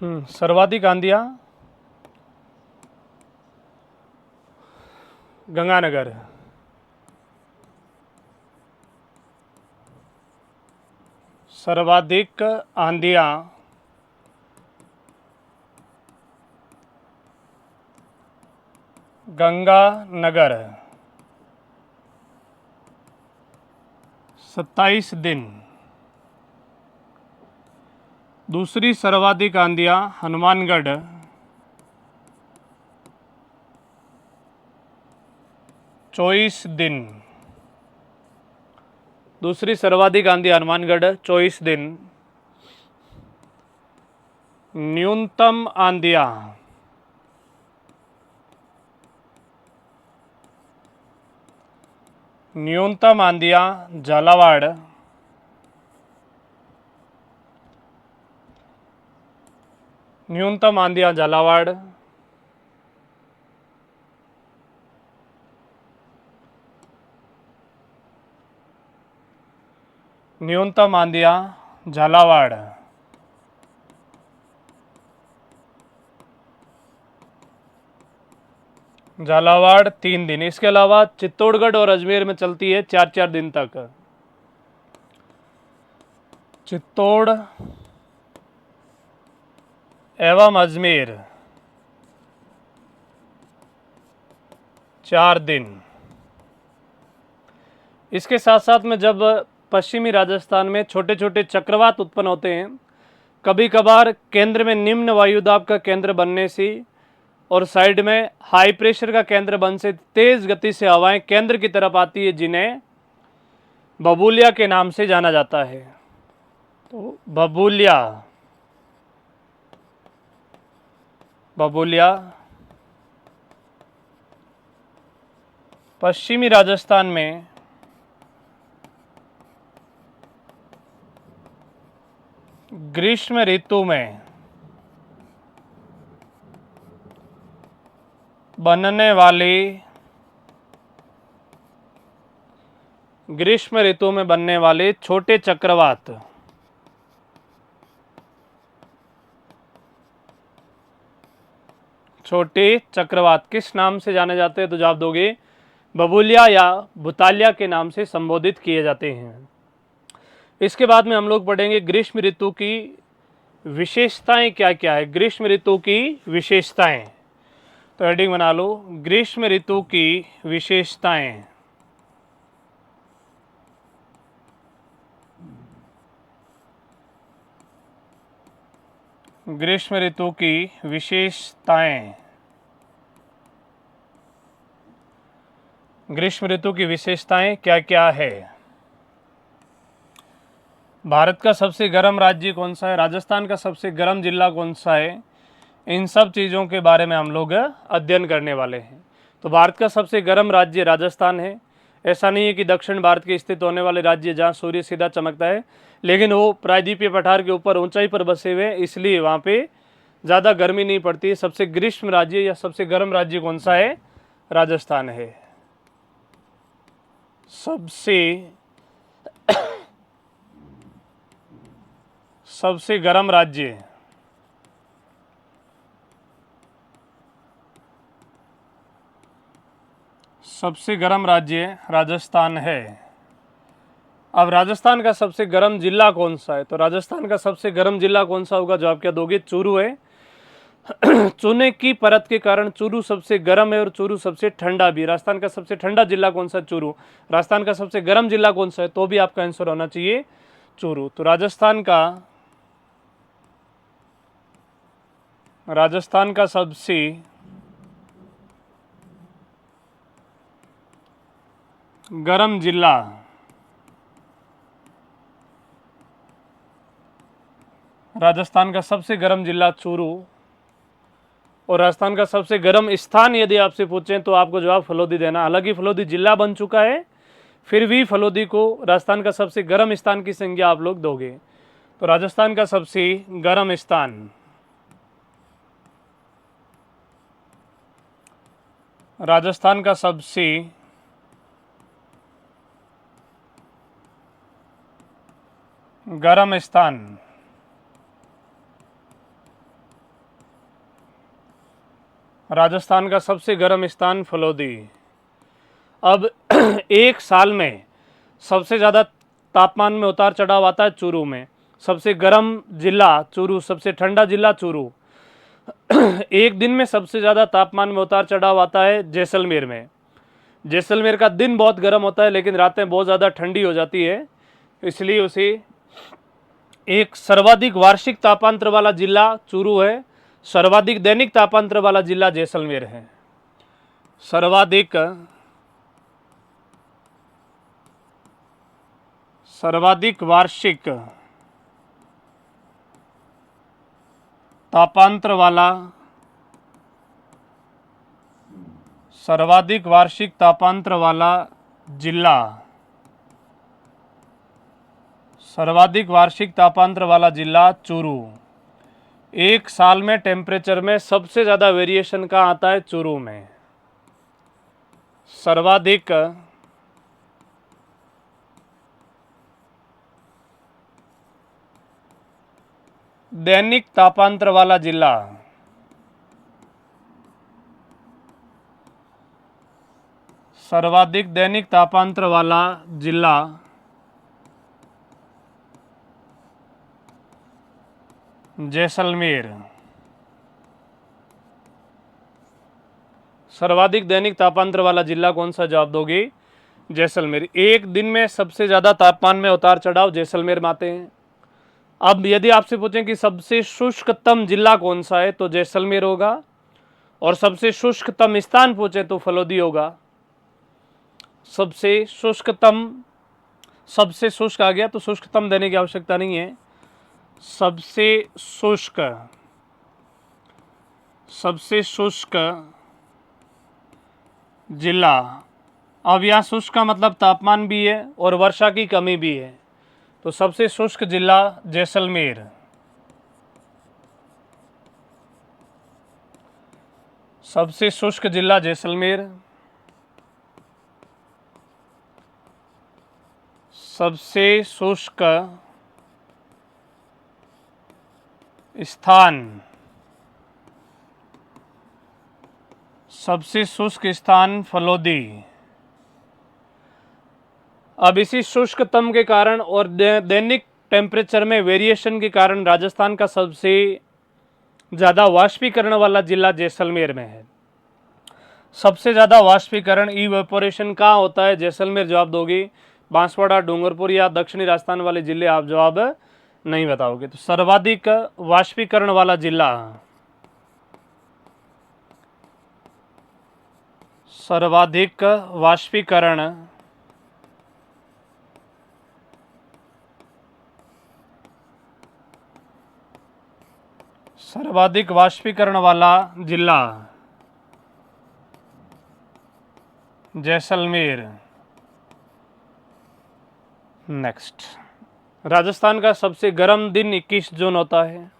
सर्वाधिक आंधियाँ गंगानगर। सर्वाधिक आंधियाँ गंगानगर। 27 दिन। दूसरी सर्वाधिक आंधियाँ हनुमानगढ़। 24 दिन। दूसरी सर्वाधिक आंधी हनुमानगढ़ 24 दिन। न्यूनतम आंधियाँ झालावाड़। न्यूनतम आंधियाँ झालावाड़। न्यूनतम आंधियाँ झालावाड़। झालावाड़ 3 दिन। इसके अलावा चित्तौड़गढ़ और अजमेर में चलती है 4-4 दिन तक। चित्तौड़ एवं अजमेर 4 दिन। इसके साथ साथ में जब पश्चिमी राजस्थान में छोटे छोटे चक्रवात उत्पन्न होते हैं, कभी कभार केंद्र में निम्न वायुदाब का केंद्र बनने से और साइड में हाई प्रेशर का केंद्र बनने से तेज गति से हवाएं केंद्र की तरफ आती है, जिन्हें बबूलिया के नाम से जाना जाता है। तो बबूलिया पश्चिमी राजस्थान में ग्रीष्म ऋतु में बनने वाले छोटे चक्रवात किस नाम से जाने जाते हैं? तो जवाब दोगे बबूलिया या भुतालिया के नाम से संबोधित किए जाते हैं। इसके बाद में हम लोग पढ़ेंगे ग्रीष्म ऋतु की विशेषताएं क्या क्या है। ग्रीष्म ऋतु की विशेषताएं, तो हेडिंग बना लो, ग्रीष्म ऋतु की विशेषताएं। ग्रीष्म ऋतु की विशेषताएं। ग्रीष्म ऋतु की विशेषताएं क्या क्या है? भारत का सबसे गर्म राज्य कौन सा है? राजस्थान का सबसे गर्म जिला कौन सा है? इन सब चीज़ों के बारे में हम लोग अध्ययन करने वाले हैं। तो भारत का सबसे गर्म राज्य राजस्थान है। ऐसा नहीं है कि दक्षिण भारत के स्थित होने वाले राज्य जहाँ सूर्य सीधा चमकता है, लेकिन वो प्रायद्वीपीय पठार के ऊपर ऊंचाई पर बसे हुए हैं, इसलिए वहाँ पे ज़्यादा गर्मी नहीं पड़ती है। सबसे ग्रीष्म राज्य या सबसे गर्म राज्य कौन सा है? राजस्थान है। सबसे गर्म राज्य राजस्थान है। अब राजस्थान का सबसे गर्म जिला कौन सा है? तो राजस्थान का सबसे गर्म जिला कौन सा होगा? जवाब क्या दोगे? चूरू है। चूने की परत के कारण चूरू सबसे गर्म है और चूरू सबसे ठंडा भी। राजस्थान का सबसे ठंडा जिला कौन सा? चूरू। राजस्थान का सबसे गर्म जिला कौन सा है? तो भी आपका आंसर होना चाहिए चूरू। तो राजस्थान का सबसे गर्म जिला चूरू। और राजस्थान का सबसे गर्म स्थान यदि आपसे पूछें तो आपको जवाब फलोदी देना। हालांकि फलोदी जिला बन चुका है, फिर भी फलोदी को राजस्थान का सबसे गर्म स्थान की संज्ञा आप लोग दोगे। तो राजस्थान का सबसे गर्म स्थान, राजस्थान का सबसे गर्म स्थान राजस्थान का सबसे गर्म स्थान फलोदी। अब एक साल में सबसे ज़्यादा तापमान में उतार चढ़ाव आता है चूरू में। सबसे गर्म जिला चूरू, सबसे ठंडा जिला चूरू। एक दिन में सबसे ज़्यादा तापमान में उतार चढ़ाव आता है जैसलमेर में। जैसलमेर का दिन बहुत गर्म होता है लेकिन रातें बहुत ज़्यादा ठंडी हो जाती है, इसलिए उसे एक सर्वाधिक वार्षिक तापांतर वाला जिला चूरू है, सर्वाधिक दैनिक तापांतर वाला जिला जैसलमेर है। सर्वाधिक वार्षिक तापांतर वाला जिला, सर्वाधिक वार्षिक तापांतर वाला जिला चूरू। एक साल में टेम्परेचर में सबसे ज़्यादा वेरिएशन कहाँ आता है? चूरू में। सर्वाधिक दैनिक तापांतर वाला जिला, सर्वाधिक दैनिक तापांतर वाला जिला जैसलमेर। सर्वाधिक दैनिक तापांतर वाला जिला कौन सा? जवाब दोगे जैसलमेर। एक दिन में सबसे ज़्यादा तापमान में उतार चढ़ाव जैसलमेर में आते हैं। अब यदि आपसे पूछें कि सबसे शुष्कतम जिला कौन सा है तो जैसलमेर होगा, और सबसे शुष्कतम स्थान पूछे तो फलोदी होगा। सबसे शुष्क आ गया तो शुष्कतम देने की आवश्यकता नहीं है। सबसे शुष्क जिला। अब यहाँ शुष्क का मतलब तापमान भी है और वर्षा की कमी भी है, तो सबसे शुष्क जिला जैसलमेर। सबसे शुष्क जिला जैसलमेर। सबसे शुष्क स्थान, सबसे शुष्क स्थान फलोदी। अब इसी शुष्कतम के कारण और दैनिक टेम्परेचर में वेरिएशन के कारण राजस्थान का सबसे ज़्यादा वाष्पीकरण वाला जिला जैसलमेर में है। सबसे ज़्यादा वाष्पीकरण इवेपोरेशन कहाँ होता है? जैसलमेर। जवाब दोगे बांसवाड़ा, डूंगरपुर या दक्षिणी राजस्थान वाले जिले आप जवाब नहीं बताओगे। तो सर्वाधिक वाष्पीकरण वाला जिला, सर्वाधिक वाष्पीकरण वाला जिला जैसलमेर। नेक्स्ट, राजस्थान का सबसे गर्म दिन 21 जून होता है।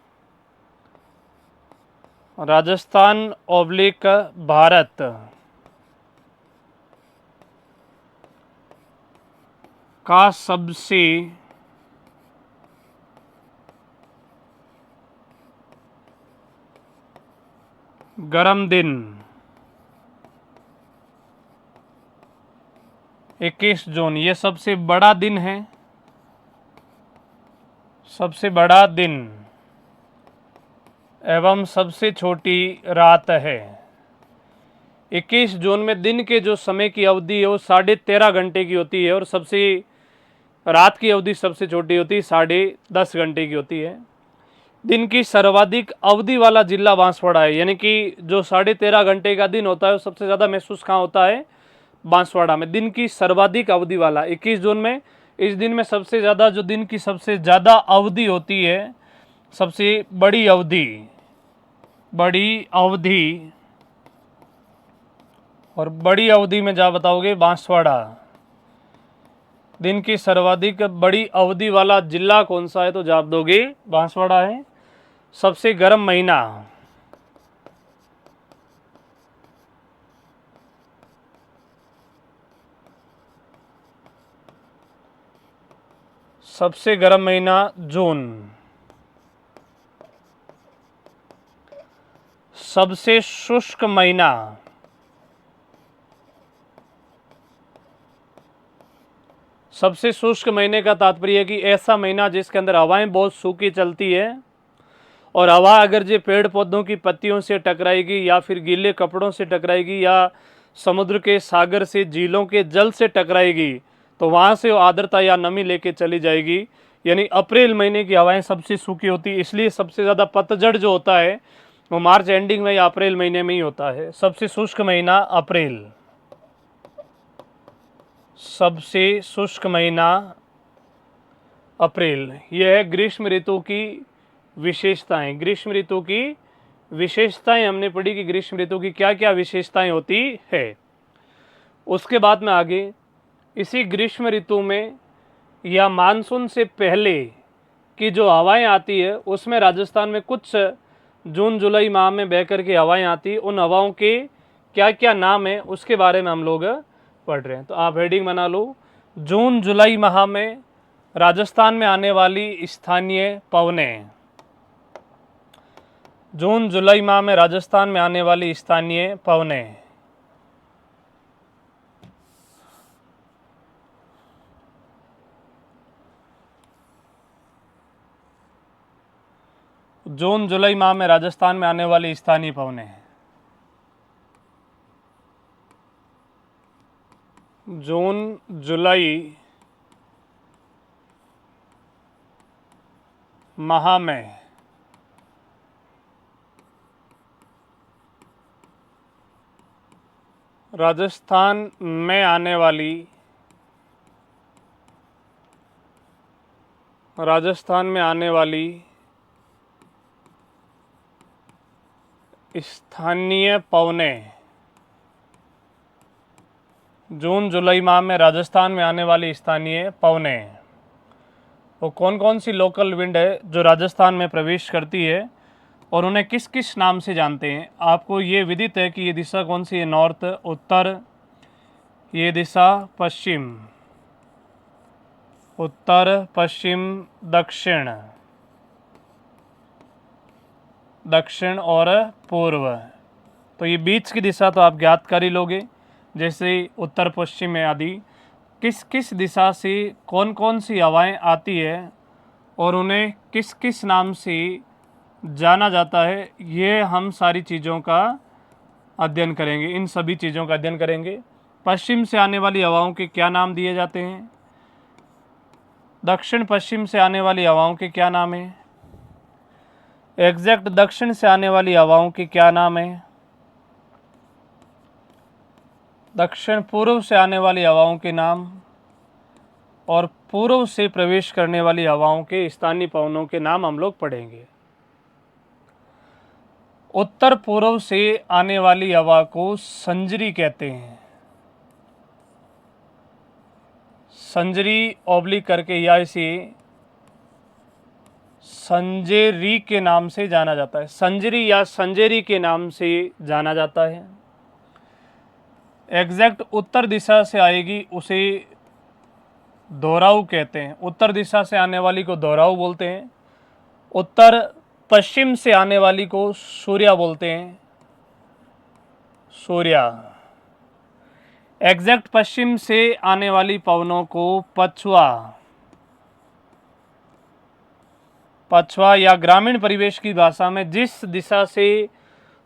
राजस्थान ओब्लिक भारत का सबसे गर्म दिन 21 जून। ये सबसे बड़ा दिन है, सबसे बड़ा दिन एवं सबसे छोटी रात है। 21 जून में दिन के जो समय की अवधि है वो 13.5 घंटे की होती है, और सबसे रात की अवधि सबसे छोटी होती है, 10.5 घंटे की होती है। दिन की सर्वाधिक अवधि वाला जिला बांसवाड़ा है, यानी कि जो 13.5 घंटे का दिन होता है वो सबसे ज़्यादा महसूस कहाँ होता है? बांसवाड़ा में। दिन की सर्वाधिक अवधि वाला 21 जून में, इस दिन में सबसे ज़्यादा जो दिन की सबसे ज़्यादा अवधि होती है, सबसे बड़ी अवधि और बड़ी अवधि में जा बताओगे बांसवाड़ा। दिन की सर्वाधिक बड़ी अवधि वाला जिला कौन सा है तो जवाब दोगे बांसवाड़ा है। सबसे गर्म महीना, सबसे गर्म महीना जून। सबसे शुष्क महीना, सबसे शुष्क महीने का तात्पर्य है कि ऐसा महीना जिसके अंदर हवाएं बहुत सूखी चलती है और हवा अगर जो पेड़ पौधों की पत्तियों से टकराएगी या फिर गीले कपड़ों से टकराएगी या समुद्र के सागर से झीलों के जल से टकराएगी तो वहाँ से वो आर्द्रता या नमी लेके चली जाएगी। यानी अप्रैल महीने की हवाएं सबसे सूखी होती है, इसलिए सबसे ज़्यादा पतझड़ जो होता है वो मार्च एंडिंग में या अप्रैल महीने में ही होता है। सबसे शुष्क महीना अप्रैल, सबसे शुष्क महीना अप्रैल। यह है ग्रीष्म ऋतु की विशेषताएं। ग्रीष्म ऋतु की विशेषताएं हमने पढ़ी कि ग्रीष्म ऋतु की क्या क्या विशेषताएं होती है। उसके बाद में आगे इसी ग्रीष्म ऋतु में या मानसून से पहले की जो हवाएं आती है उसमें राजस्थान में कुछ जून जुलाई माह में बहकर के हवाएं आती है, उन हवाओं के क्या क्या नाम है उसके बारे में हम लोग पढ़ रहे हैं। तो आप हेडिंग बना लो, जून जुलाई माह में राजस्थान में आने वाली स्थानीय पवनें। जून जुलाई माह में राजस्थान में आने वाली स्थानीय पवनें। जून जुलाई माह में राजस्थान में आने वाली स्थानीय पवनें। जून जुलाई माह में राजस्थान में आने वाली स्थानीय पवनें। जून जुलाई माह में राजस्थान में आने वाली स्थानीय पवनें वो कौन कौन सी लोकल विंड है जो राजस्थान में प्रवेश करती है और उन्हें किस किस नाम से जानते हैं। आपको ये विदित है कि ये दिशा कौन सी है, नॉर्थ उत्तर, ये दिशा पश्चिम, उत्तर पश्चिम दक्षिण, दक्षिण और पूर्व। तो ये बीच की दिशा तो आप ज्ञात कर ही लोगे, जैसे उत्तर पश्चिम में आदि। किस किस दिशा से कौन कौन सी हवाएं आती है और उन्हें किस किस नाम से जाना जाता है, ये हम सारी चीज़ों का अध्ययन करेंगे। इन सभी चीज़ों का अध्ययन करेंगे। पश्चिम से आने वाली हवाओं के क्या नाम दिए जाते हैं, दक्षिण पश्चिम से आने वाली हवाओं के क्या नाम है, एग्जैक्ट दक्षिण से आने वाली हवाओं के क्या नाम है, दक्षिण पूर्व से आने वाली हवाओं के नाम और पूर्व से प्रवेश करने वाली हवाओं के स्थानीय पवनों के नाम हम लोग पढ़ेंगे। उत्तर पूर्व से आने वाली हवा को संजरी कहते हैं। संजरी ऑब्लिक करके या इसे संजेरी के नाम से जाना जाता है। संजरी या संजेरी के नाम से जाना जाता है। एग्जैक्ट उत्तर दिशा से आएगी उसे दोहराऊ कहते हैं। उत्तर दिशा से आने वाली को दोहराऊ बोलते हैं। उत्तर पश्चिम से आने वाली को सूर्या बोलते हैं, सूर्या। एग्जैक्ट पश्चिम से आने वाली पवनों को पछुआ, पछुआ या ग्रामीण परिवेश की भाषा में जिस दिशा से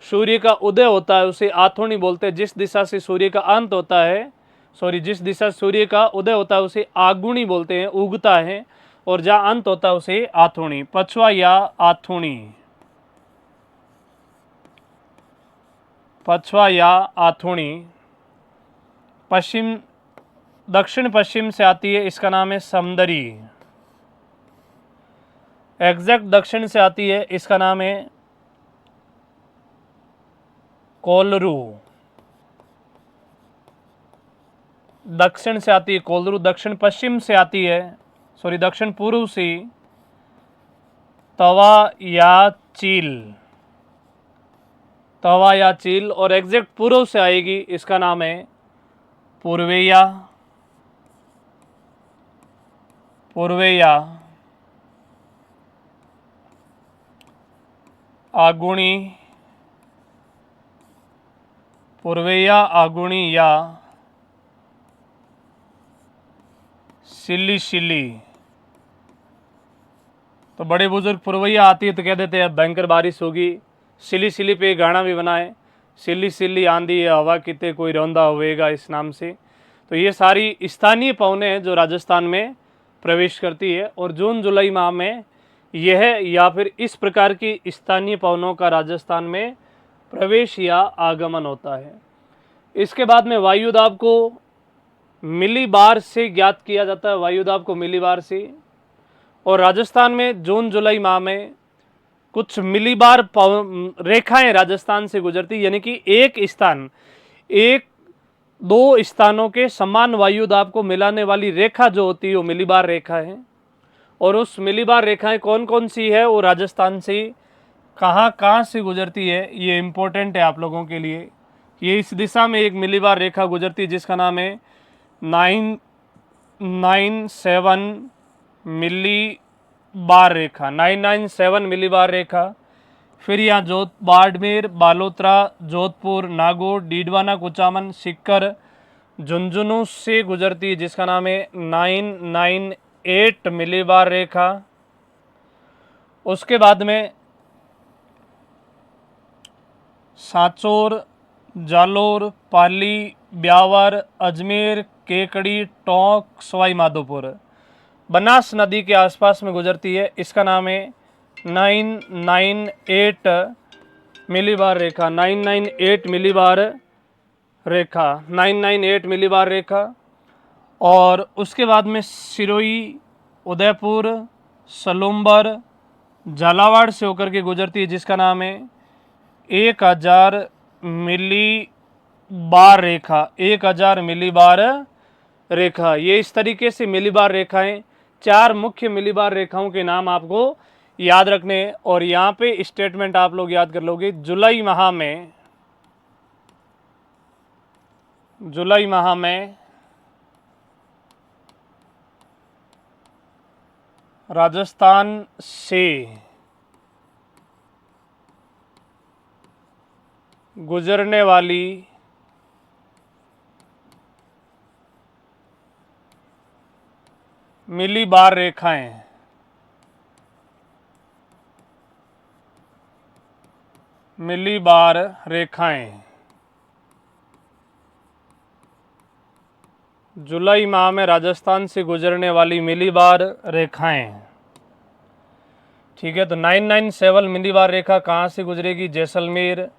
सूर्य का उदय होता है उसे आथोनी बोलते हैं। जिस दिशा से सूर्य का अंत होता है, जिस दिशा सूर्य का उदय होता है उसे आगुणी बोलते हैं, उगता है, और जहाँ अंत होता है उसे आथोनी, पछुआ या आथोनी, पछुआ या आथोनी। पश्चिम दक्षिण पश्चिम से आती है, इसका नाम है समदरी। एग्जैक्ट दक्षिण से आती है, इसका नाम है कोलरू। दक्षिण से आती है कोलरू। दक्षिण पश्चिम से आती है, दक्षिण पूर्व से तवा या चील, तवा या चील। और एग्जैक्ट पूर्व से आएगी, इसका नाम है पूर्वेया, पूर्वेया, आगुणी, पूर्वैया, आगुणी या सिल्ली सिल्ली। तो बड़े बुजुर्ग पूर्वैया आती है तो कह देते हैं भयंकर बारिश होगी। सिली सिली पे एक गाना भी बना है, सिल्ली सिल्ली आंधी है हवा किते कोई रौंदा होएगा, इस नाम से। तो ये सारी स्थानीय पवनें हैं जो राजस्थान में प्रवेश करती है, और जून जुलाई माह में यह या फिर इस प्रकार की स्थानीय पवनों का राजस्थान में प्रवेश या आगमन होता है। इसके बाद में वायुदाब को मिलीबार से ज्ञात किया जाता है, वायुदाब को मिलीबार से। और राजस्थान में जून जुलाई माह में कुछ मिलीबार रेखाएं राजस्थान से गुजरती, यानी कि एक दो स्थानों के समान वायुदाब को मिलाने वाली रेखा जो होती है वो मिलीबार रेखा है। और उस मिलीबार रेखाएं कौन कौन सी है, वो राजस्थान से कहाँ से गुजरती है, ये इम्पोर्टेंट है आप लोगों के लिए। ये इस दिशा में एक मिलीबार रेखा गुजरती है जिसका नाम है 997 मिलीबार रेखा, 997 मिलीबार रेखा। फिर यहाँ बाड़मेर, बालोतरा, जोधपुर, नागौर, डीडवाना, कुचामन, सीकर, झुंझुनू से गुजरती है जिसका नाम है 998 मिलीबार रेखा। उसके बाद में सांचौर, जालोर, पाली, ब्यावर, अजमेर, केकड़ी, टोंक, सवाई माधोपुर बनास नदी के आसपास में गुजरती है। इसका नाम है 998 मिलीबार रेखा, 998 मिलीबार रेखा, 998 मिलीबार रेखा। और उसके बाद में सिरोही, उदयपुर, सलूम्बर, झालावाड़ से होकर के गुजरती है जिसका नाम है 1000 मिलीबार रेखा, 1000 मिलीबार रेखा। ये इस तरीके से मिलीबार रेखाएं, चार मुख्य मिलीबार रेखाओं के नाम आपको याद रखने हैं। और यहाँ पे स्टेटमेंट आप लोग याद कर लोगे, जुलाई माह में राजस्थान से गुजरने वाली मिलीबार रेखाएं जुलाई माह में राजस्थान से गुजरने वाली मिलीबार रेखाएं, ठीक है। तो 997 मिलीबार रेखा कहाँ से गुजरेगी? जैसलमेर,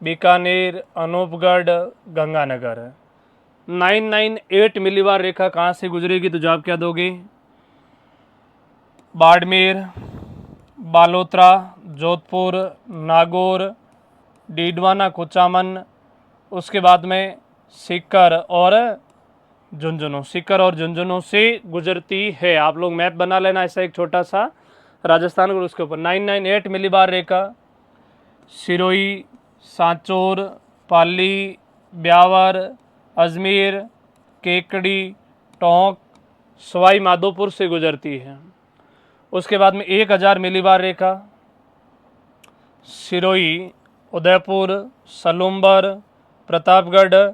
बीकानेर, अनूपगढ़, गंगानगर। 998 मिलीबार रेखा कहाँ से गुजरेगी? तो जवाब क्या दोगे? बाड़मेर, बालोतरा, जोधपुर, नागौर, डीडवाना, कुचामन, उसके बाद में सीकर और झुंझुनू से गुजरती है। आप लोग मैप बना लेना ऐसा एक छोटा सा राजस्थान को, उसके ऊपर 998 मिलीबार रेखा सिरोही, सांचौर, पाली, ब्यावर, अजमेर, केकड़ी, टोंक, सवाई माधोपुर से गुजरती है। उसके बाद में 1000 मिलीबार रेखा सिरोही, उदयपुर, सलूम्बर, प्रतापगढ़,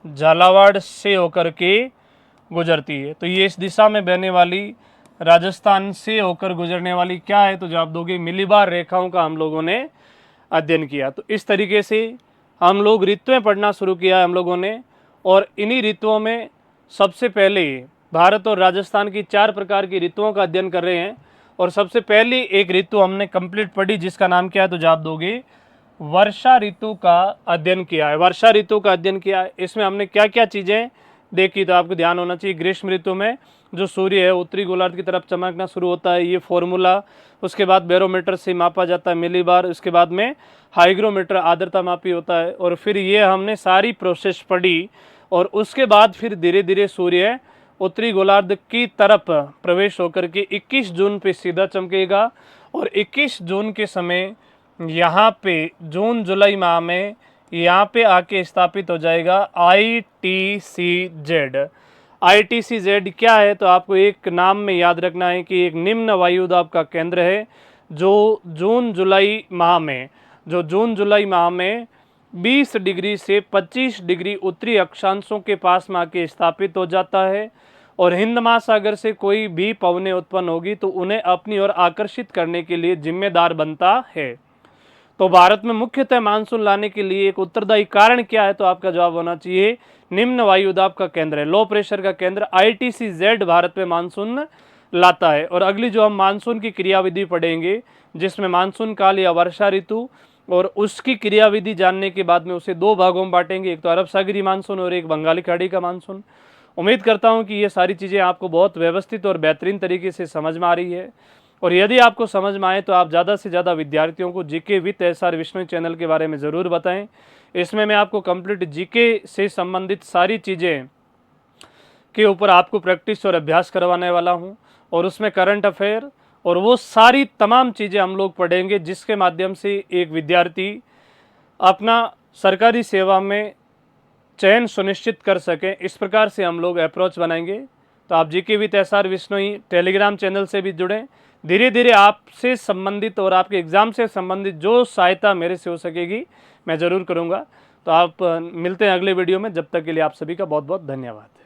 झालावाड़ से होकर के गुजरती है। तो ये इस दिशा में बहने वाली राजस्थान से होकर गुजरने वाली क्या है? तो जवाब दोगे मिलीबार रेखाओं का हम लोगों ने अध्ययन किया। तो इस तरीके से हम लोग ऋतुएं पढ़ना शुरू किया है हम लोगों ने, और इन्हीं ऋतुओं में सबसे पहले भारत और राजस्थान की 4 प्रकार की ऋतुओं का अध्ययन कर रहे हैं। और सबसे पहली एक ऋतु हमने कंप्लीट पढ़ी जिसका नाम क्या है? तो जवाब दोगे वर्षा ऋतु का अध्ययन किया है। वर्षा ऋतु का अध्ययन किया है, इसमें हमने क्या क्या चीज़ें देखी, तो आपको ध्यान होना चाहिए। ग्रीष्म ऋतु में जो सूर्य है उत्तरी गोलार्ध की तरफ चमकना शुरू होता है, ये फॉर्मूला। उसके बाद बैरोमीटर से मापा जाता है मिलीबार। उसके बाद में हाइग्रोमीटर आर्द्रता मापी होता है। और फिर ये हमने सारी प्रोसेस पढ़ी, और उसके बाद फिर धीरे धीरे सूर्य उत्तरी गोलार्ध की तरफ प्रवेश होकर के 21 जून पे सीधा चमकेगा। और 21 जून के समय यहाँ पे जून जुलाई माह में यहाँ पे आके स्थापित हो जाएगा ITCZ। ITCZ क्या है? तो आपको एक नाम में याद रखना है कि एक निम्न वायुदाब का केंद्र है जो जून जुलाई माह में 20 डिग्री से 25 डिग्री उत्तरी अक्षांशों के पास में आके स्थापित हो जाता है और हिंद महासागर से कोई भी पवनें उत्पन्न होगी तो उन्हें अपनी ओर आकर्षित करने के लिए जिम्मेदार बनता है। तो भारत में मुख्यतः मानसून लाने के लिए एक उत्तरदायी कारण क्या है, तो आपका जवाब होना चाहिए निम्न वायु दाब का केंद्र है, लो प्रेशर का केंद्र ITCZ भारत में मानसून लाता है। और अगली जो हम मानसून की क्रियाविधि पढ़ेंगे जिसमें मानसून काल या वर्षा ऋतु और उसकी क्रियाविधि जानने के बाद में उसे दो भागों में बांटेंगे, एक तो अरब सागरी मानसून और एक बंगाली खाड़ी का मानसून। उम्मीद करता हूं कि ये सारी चीज़ें आपको बहुत व्यवस्थित और बेहतरीन तरीके से समझ में आ रही है और यदि आपको समझ में आए तो आप ज़्यादा से ज़्यादा विद्यार्थियों को GK with SR Vishnoi channel के बारे में ज़रूर बताएं। इसमें मैं आपको कंप्लीट जीके से संबंधित सारी चीज़ें के ऊपर आपको प्रैक्टिस और अभ्यास करवाने वाला हूं और उसमें करंट अफेयर और वो सारी तमाम चीज़ें हम लोग पढ़ेंगे जिसके माध्यम से एक विद्यार्थी अपना सरकारी सेवा में चयन सुनिश्चित कर सकें। इस प्रकार से हम लोग अप्रोच बनाएंगे। तो आप GK with SR Vishnoi Telegram channel से भी जुड़ें। धीरे धीरे आपसे संबंधित और आपके एग्ज़ाम से संबंधित जो सहायता मेरे से हो सकेगी मैं ज़रूर करूँगा। तो आप मिलते हैं अगले वीडियो में, जब तक के लिए आप सभी का बहुत बहुत धन्यवाद।